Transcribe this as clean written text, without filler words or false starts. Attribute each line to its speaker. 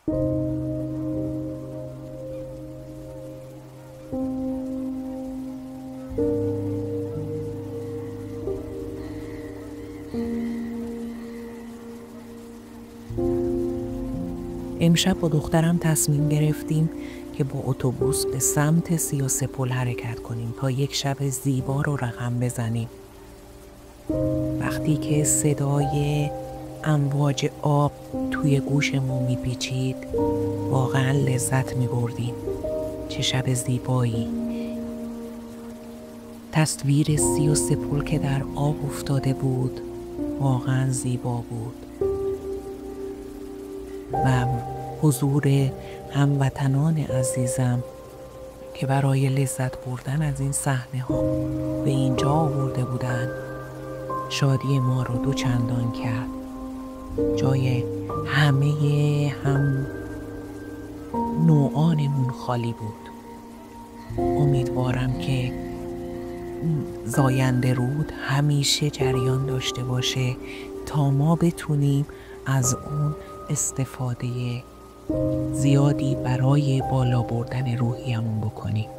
Speaker 1: امشب با دخترم تصمیم گرفتیم که با اتوبوس به سمت 33 پل حرکت کنیم تا یک شب زیبا رو رقم بزنیم. وقتی که صدای امواج آب توی گوشمون میپیچید واقعا لذت میبردیم. چه شب زیبایی! تصویر 33 پل که در آب افتاده بود واقعا زیبا بود و حضور هموطنان عزیزم که برای لذت بردن از این صحنه ها به اینجا آورده بودن شادی ما رو دوچندان کرد. جای همه هم نوعانمون خالی بود. امیدوارم که زاینده رود همیشه جریان داشته باشه تا ما بتونیم از اون استفاده زیادی برای بالا بردن روحیمون بکنیم.